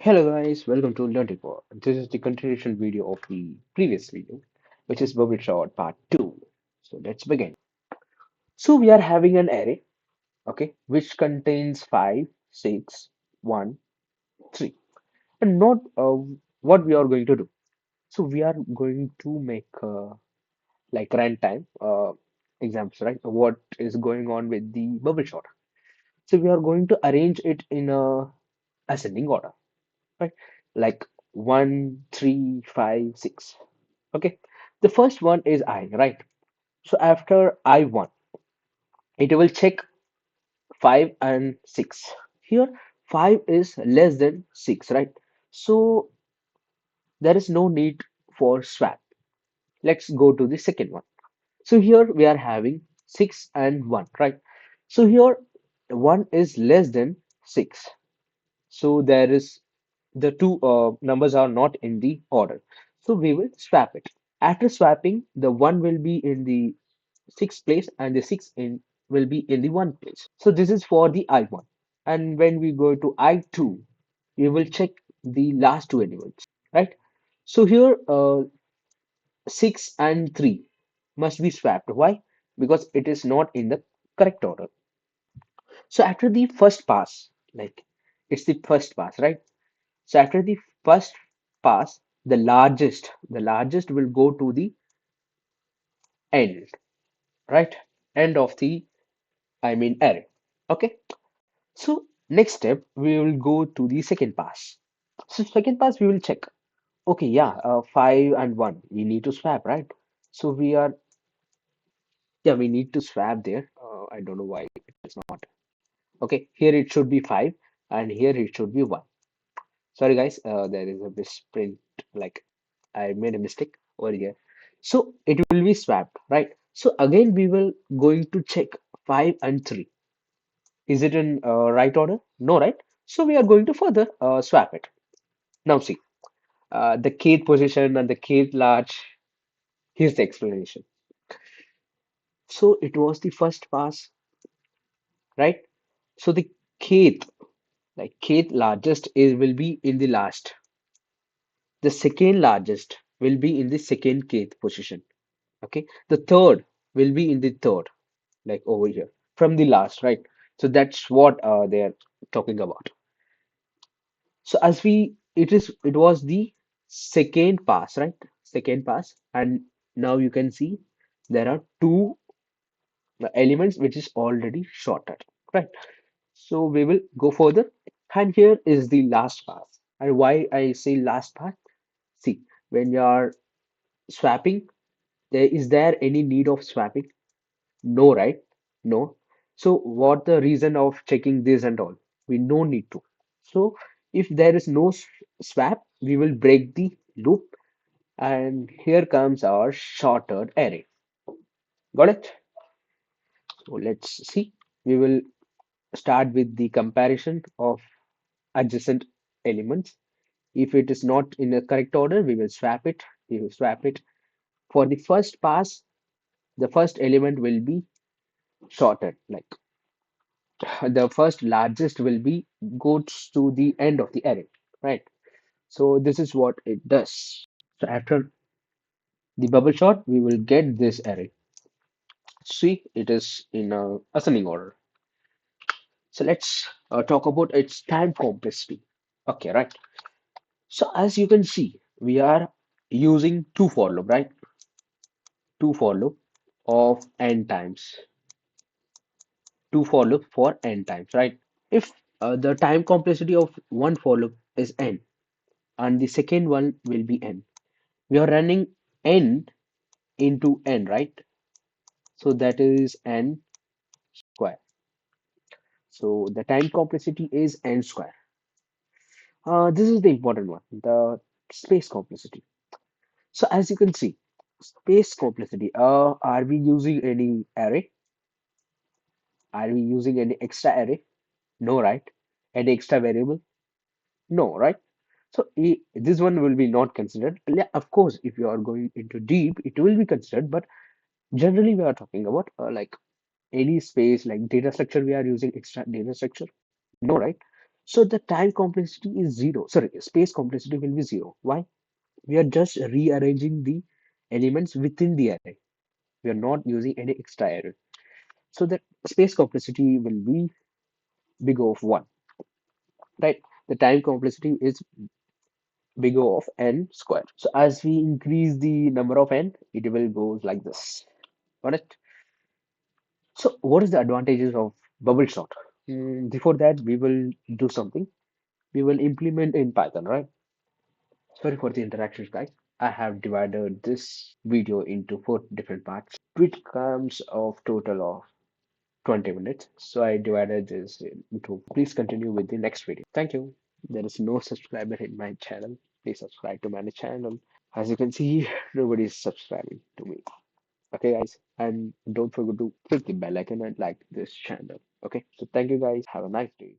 Hello guys, welcome to Learning Report. This is the continuation video of the previous video, which is Bubble Shot Part 2. So let's begin. So we are having an array, okay, which contains 5, 6, 1, 3. And not what we are going to do. So we are going to make like runtime examples, right? What is going on with the bubble shot. So we are going to arrange it in a ascending order, right? Like 1, 3, 5, 6. Okay. The first one is I, right? So after I1, it will check 5 and 6. Here, 5 is less than 6, right? So there is no need for swap. Let's go to the second one. So here we are having 6 and 1, right? So here 1 is less than 6. So there is the two numbers are not in the order. So we will swap it. After swapping, the 1 will be in the sixth place and the six in will be in the one place. So this is for the I1. And when we go to I2, we will check the last two elements, right? So here 6 and 3 must be swapped. Why? Because it is not in the correct order. So after the first pass, like it's the first pass, right? So after the first pass, the largest will go to the end, right? End of the, I mean, array. Okay. So next step, we will go to the second pass. So second pass, we will check. Okay, yeah, 5 and 1, we need to swap, right? So yeah, we need to swap there. I don't know why it's not. Okay, here it should be 5 and here it should be 1. Sorry guys, there is a misprint, like I made a mistake over here. So it will be swapped, right? So again, we will going to check 5 and 3. Is it in right order? No, right? So we are going to further swap it. Now see, the kth position and the kth large. Here's the explanation. So it was the first pass, right? So the kth, like kth largest, is will be in the last. The second largest will be in the second kth position. Okay. The third will be in the third, like over here, from the last, right? So that's what they are talking about. So as we, it was the second pass, right? Second pass, and now you can see there are two elements which is already sorted, right? So we will go further, and here is the last pass. And why I say last pass? See, when you are swapping, there any need of swapping? No, right? No. So what the reason of checking this and all? We no need to. So if there is no swap, we will break the loop, and here comes our sorted array. Got it? So let's see. We will start with the comparison of adjacent elements. If it is not in a correct order, we will swap it. We will swap it. For the first pass, the first element will be sorted. Like the first largest will be goes to the end of the array, right? So this is what it does. So after the bubble shot, we will get this array. See, it is in a ascending order. So let's talk about its time complexity. Okay, right. So as you can see, we are using two for loop, right? Two for loop of n times. Two for loop for n times, right? If the time complexity of one for loop is n and the second one will be n, we are running n into n, right? So that is n square. So the time complexity is n square. This is the important one, the space complexity. So as you can see, space complexity. Are we using any array? Are we using any extra array? No, right? Any extra variable? No, right? So this one will be not considered. Yeah, of course, if you are going into deep, it will be considered. But generally, we are talking about like any space, like data structure. We are using extra data structure. No, right? So the time complexity is zero. Sorry, space complexity will be zero. Why? We are just rearranging the elements within the array. We are not using any extra array. So the space complexity will be big O of 1, right? The time complexity is big O of n square. So as we increase the number of n, it will go like this. Got it? So what is the advantages of bubble sort? Before that, we will do something. We will implement in Python, right? Sorry for the interactions, guys. I have divided this video into four different parts, which comes of total of 20 minutes. So I divided this into. Please continue with the next video. Thank you. There is no subscriber in my channel. Please subscribe to my channel. As you can see, nobody is subscribing to me. Okay, guys, and don't forget to click the bell icon and like this channel. Okay, so thank you guys. Have a nice day.